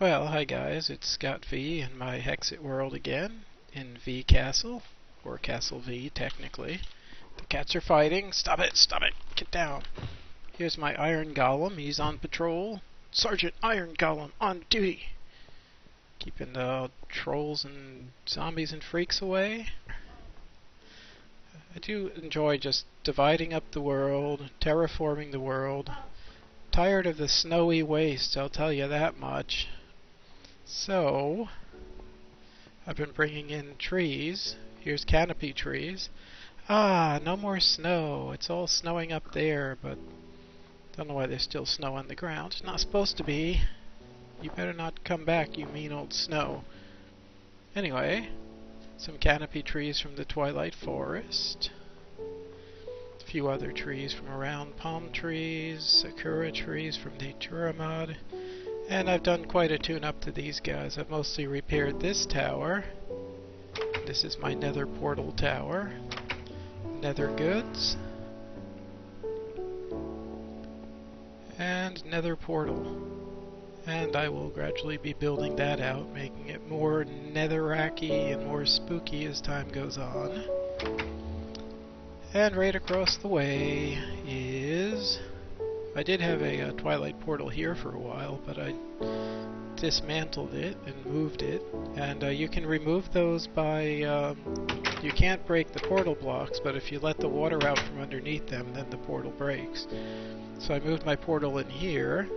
Well, hi guys, it's Scott V in my Hexxit world again, in V Castle, or Castle V technically. The cats are fighting. Stop it, get down. Here's my Iron Golem, he's on patrol. Sergeant Iron Golem on duty. Keeping the trolls and zombies and freaks away. I do enjoy just dividing up the world, terraforming the world. Tired of the snowy wastes, I'll tell you that much. So, I've been bringing in trees. Here's canopy trees. Ah, no more snow. It's all snowing up there, but don't know why there's still snow on the ground. It's not supposed to be. You better not come back, you mean old snow. Anyway, some canopy trees from the Twilight Forest. A few other trees from around, palm trees, sakura trees from the Natura mod. And I've done quite a tune-up to these guys. I've mostly repaired this tower. This is my nether portal tower. Nether goods. And nether portal. And I will gradually be building that out, making it more netherracky and more spooky as time goes on. And right across the way is... I did have a Twilight portal here for a while, but I dismantled it and moved it. And you can remove those by... you can't break the portal blocks, but if you let the water out from underneath them, then the portal breaks. So I moved my portal in here,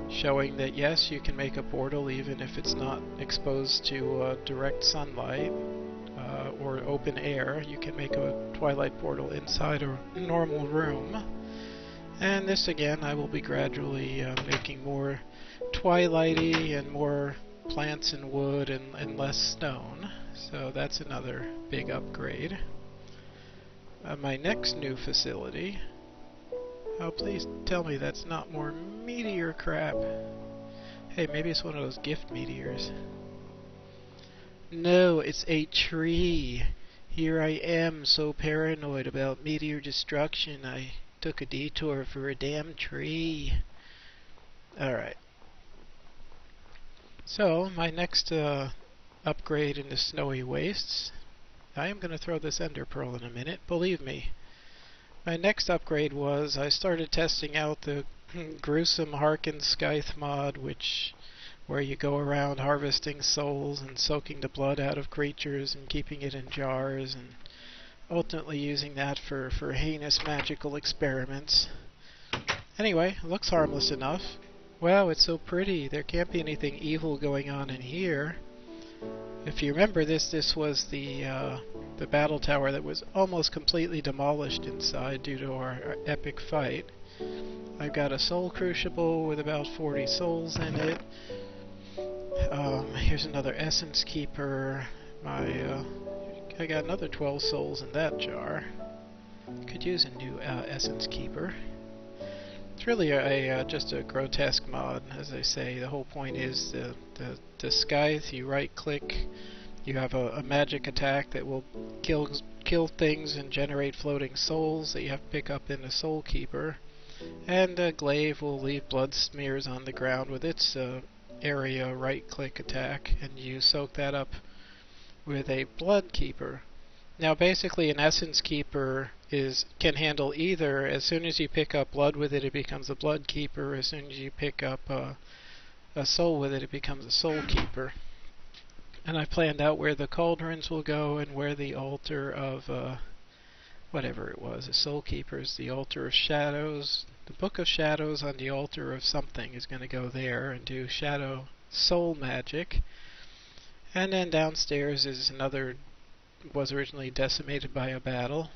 showing that yes, you can make a portal even if it's not exposed to direct sunlight or open air. You can make a Twilight portal inside a normal room. And this again, I will be gradually making more twilighty and more plants and wood and less stone. So that's another big upgrade. My next new facility... Oh, please tell me that's not more meteor crap. Hey, maybe it's one of those gift meteors. No, it's a tree. Here I am, so paranoid about meteor destruction, I took a detour for a damn tree. Alright. So, my next upgrade in the snowy wastes. I am going to throw this ender pearl in a minute, believe me. My next upgrade was I started testing out the gruesome HarkenScythe mod, where you go around harvesting souls and soaking the blood out of creatures and keeping it in jars and ultimately using that for heinous magical experiments. Anyway, it looks harmless enough. Wow, it's so pretty. There can't be anything evil going on in here. If you remember this was the battle tower that was almost completely demolished inside due to our epic fight. I've got a Soul Crucible with about 40 souls in it. Here's another Essence Keeper. I got another 12 souls in that jar. Could use a new Essence Keeper. It's really just a grotesque mod, as I say. The whole point is the scythe. You right-click. You have a magic attack that will kill things and generate floating souls that you have to pick up in a Soul Keeper. And glaive will leave blood smears on the ground with its area right-click attack, and you soak that up with a Blood Keeper. Now basically an Essence Keeper can handle either. As soon as you pick up blood with it, it becomes a Blood Keeper. As soon as you pick up a soul with it, it becomes a Soul Keeper. And I planned out where the cauldrons will go and where the altar of whatever it was, the Soul Keepers, the altar of shadows, the Book of Shadows on the altar of something is going to go there and do shadow soul magic. And then downstairs is another, was originally decimated by a battle,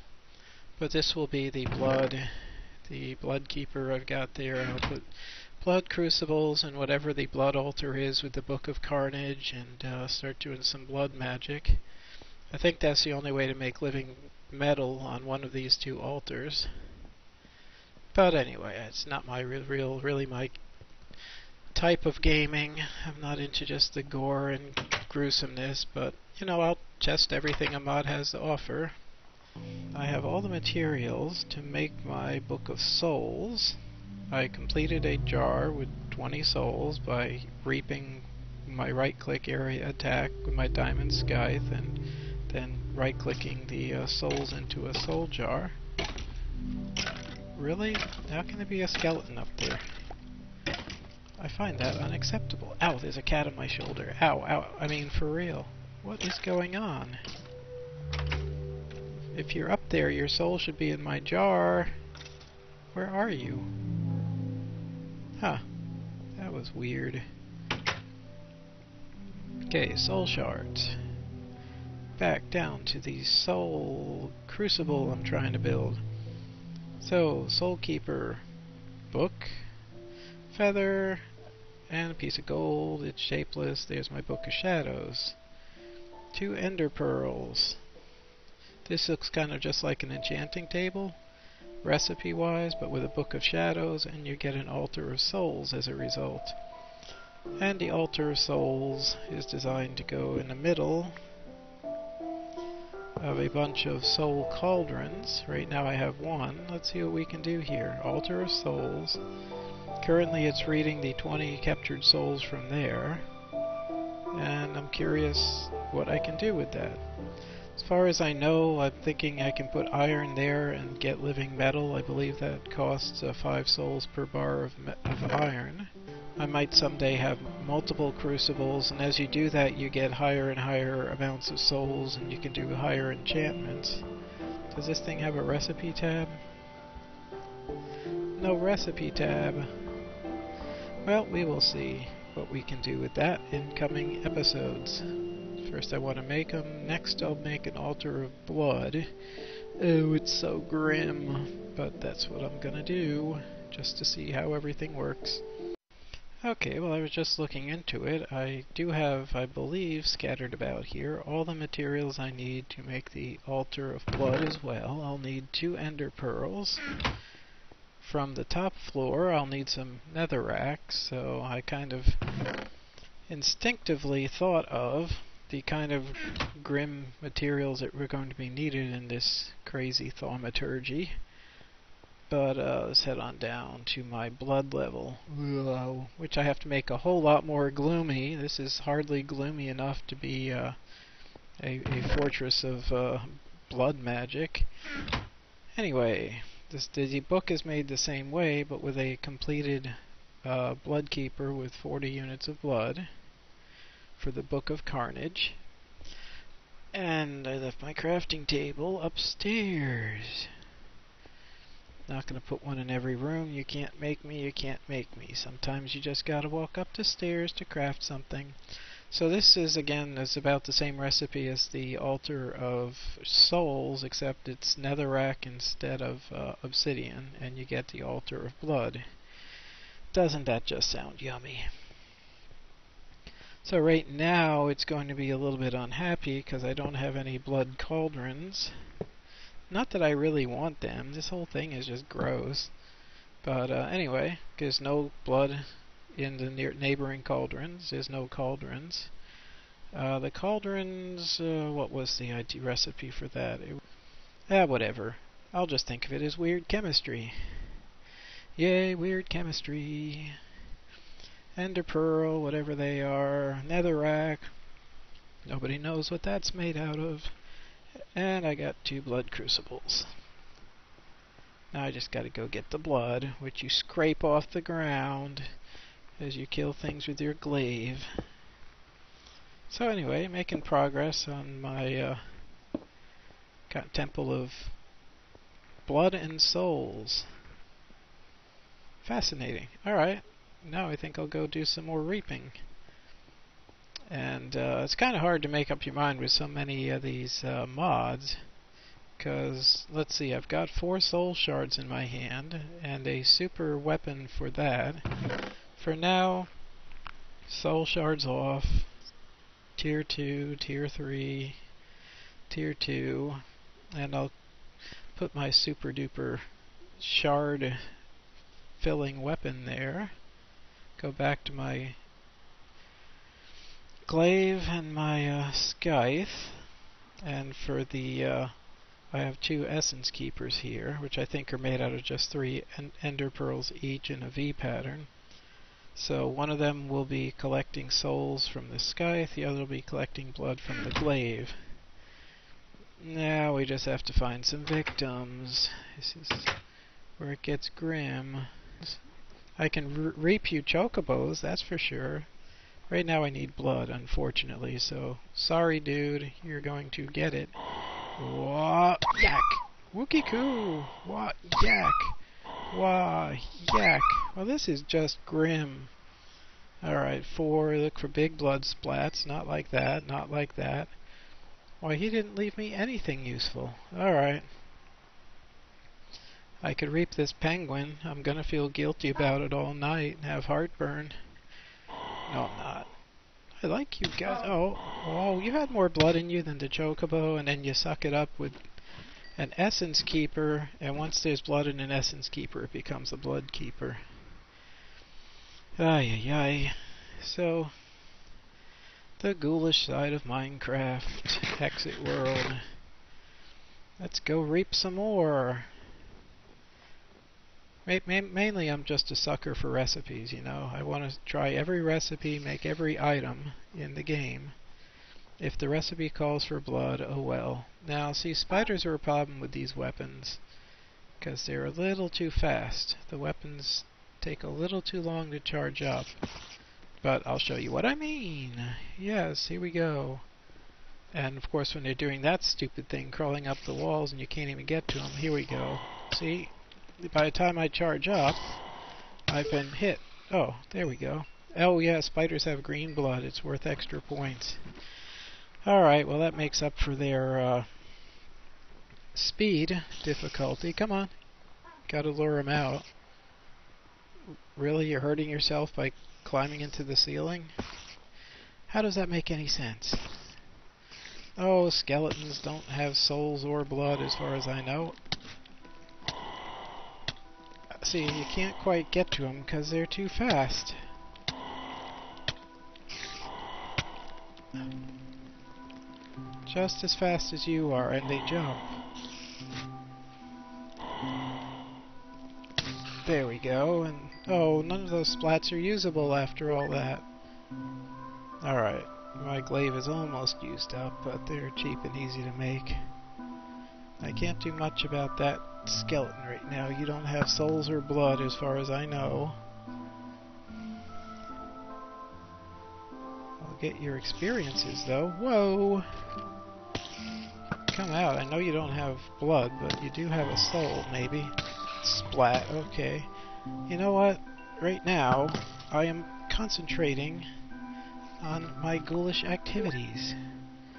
but this will be the Blood Keeper I've got there. I'll put Blood Crucibles and whatever the blood altar is with the Book of Carnage and start doing some blood magic. I think that's the only way to make living metal on one of these two altars. But anyway, it's not my really my type of gaming. I'm not into just the gore and gruesomeness, but you know, I'll test everything a mod has to offer. I have all the materials to make my Book of Souls. I completed a jar with 20 souls by reaping my right-click area attack with my diamond scythe, and then right-clicking the souls into a soul jar. Really? How can there be a skeleton up there? I find that unacceptable. Ow, there's a cat on my shoulder. Ow, ow, I mean for real. What is going on? If you're up there, your soul should be in my jar. Where are you? Huh. That was weird. Okay, soul shards. Back down to the Soul Crucible I'm trying to build. So, Soul Keeper, book, feather, and a piece of gold. It's shapeless. There's my Book of Shadows. 2 ender pearls. This looks kind of just like an enchanting table, recipe-wise, but with a Book of Shadows, and you get an Altar of Souls as a result. And the Altar of Souls is designed to go in the middle of a bunch of soul cauldrons. Right now I have one. Let's see what we can do here. Altar of Souls. Currently it's reading the 20 captured souls from there, and I'm curious what I can do with that. As far as I know, I'm thinking I can put iron there and get living metal. I believe that costs 5 souls per bar of iron. I might someday have multiple crucibles, and as you do that you get higher and higher amounts of souls, and you can do higher enchantments. Does this thing have a recipe tab? No recipe tab. Well, we will see what we can do with that in coming episodes. First I want to make them, next I'll make an altar of blood. Oh, it's so grim, but that's what I'm gonna do, just to see how everything works. Okay, well I was just looking into it. I do have, I believe, scattered about here, all the materials I need to make the altar of blood as well. I'll need 2 ender pearls. From the top floor I'll need some netherrack, so I kind of instinctively thought of the kind of grim materials that were going to be needed in this crazy thaumaturgy. But let's head on down to my blood level, which I have to make a whole lot more gloomy. This is hardly gloomy enough to be a fortress of blood magic. Anyway, the book is made the same way, but with a completed blood keeper with 40 units of blood for the Book of Carnage. And I left my crafting table upstairs. Not going to put one in every room. You can't make me, you can't make me. Sometimes you just gotta walk up the stairs to craft something. So this is, again, is about the same recipe as the Altar of Souls, except it's netherrack instead of obsidian, and you get the Altar of Blood. Doesn't that just sound yummy? So right now it's going to be a little bit unhappy because I don't have any blood cauldrons. Not that I really want them. This whole thing is just gross. But anyway, there's no blood in the neighboring cauldrons. There's no cauldrons. The cauldrons, what was the recipe for that? Whatever. I'll just think of it as weird chemistry. Yay, weird chemistry. Ender pearl, whatever they are. Netherrack. Nobody knows what that's made out of. And I got 2 blood crucibles. Now I just gotta go get the blood, which you scrape off the ground as you kill things with your glaive. So anyway, making progress on my Temple of Blood and Souls. Fascinating. Alright, now I think I'll go do some more reaping. And it's kind of hard to make up your mind with so many of these mods, because, let's see, I've got 4 soul shards in my hand, and a super weapon for that. For now, soul shards off, tier 2, tier 3, tier 2, and I'll put my super duper shard filling weapon there. Go back to my glaive and my scythe, and for the I have 2 essence keepers here, which I think are made out of just 3 ender pearls each in a V pattern. So one of them will be collecting souls from the scythe, the other will be collecting blood from the glaive. Now we just have to find some victims. This is where it gets grim. I can reap you chocobos, that's for sure. Right now I need blood, unfortunately, so sorry dude, you're going to get it. Wah yak! Wookie coo! Wah yak! Wah yak! Well, this is just grim. Alright, 4, look for big blood splats. Not like that, not like that. Why, he didn't leave me anything useful. Alright. I could reap this penguin. I'm gonna feel guilty about it all night and have heartburn. No, I'm not. I like you guys. Oh, you had more blood in you than the chocobo, and then you suck it up with an essence keeper, and once there's blood in an essence keeper, it becomes a blood keeper. Ay, ay, ay. So, the ghoulish side of Minecraft. Hexxit world. Let's go reap some more. Mainly I'm just a sucker for recipes, you know. I want to try every recipe, make every item in the game. If the recipe calls for blood, oh well. Now, see, spiders are a problem with these weapons, because they're a little too fast. The weapons take a little too long to charge up. But I'll show you what I mean. Yes, here we go. And of course when they're doing that stupid thing, crawling up the walls and you can't even get to them, here we go. See? By the time I charge up, I've been hit. Oh, there we go. Oh yeah, spiders have green blood. It's worth extra points. Alright, well that makes up for their speed difficulty. Come on. Gotta lure them out. Really? You're hurting yourself by climbing into the ceiling? How does that make any sense? Oh, skeletons don't have souls or blood as far as I know. See, you can't quite get to them because they're too fast. Just as fast as you are, and they jump. There we go, and oh, none of those splats are usable after all that. Alright, my glaive is almost used up, but they're cheap and easy to make. I can't do much about that skeleton right now. You don't have souls or blood as far as I know. I'll get your experiences though. Whoa! Come out. I know you don't have blood, but you do have a soul, maybe. Splat. Okay. You know what? Right now, I am concentrating on my ghoulish activities.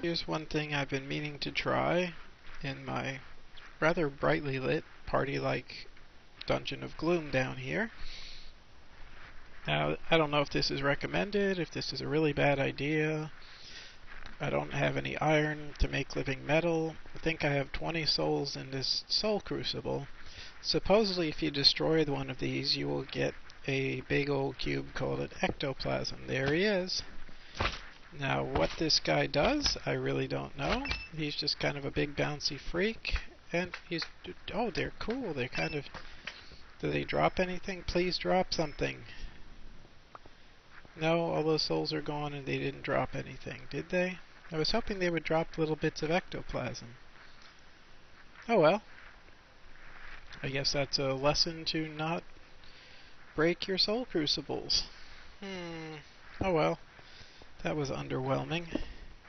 Here's one thing I've been meaning to try in my rather brightly lit party-like Dungeon of Gloom down here. Now, I don't know if this is recommended, if this is a really bad idea. I don't have any iron to make living metal. I think I have 20 souls in this Soul Crucible. Supposedly, if you destroy one of these, you will get a big old cube called an ectoplasm. There he is. Now, what this guy does, I really don't know. He's just kind of a big bouncy freak. And he's... oh, they're cool. They're kind of... do they drop anything? Please drop something. No, all those souls are gone and they didn't drop anything, did they? I was hoping they would drop little bits of ectoplasm. Oh well. I guess that's a lesson to not break your soul crucibles. Oh well. That was underwhelming. I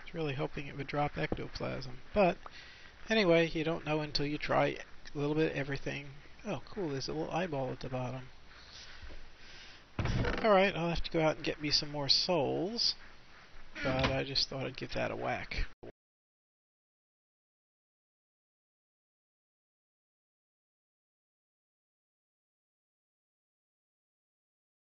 was really hoping it would drop ectoplasm. But, anyway, you don't know until you try a little bit of everything. Oh, cool, there's a little eyeball at the bottom. Alright, I'll have to go out and get me some more souls. But I just thought I'd give that a whack.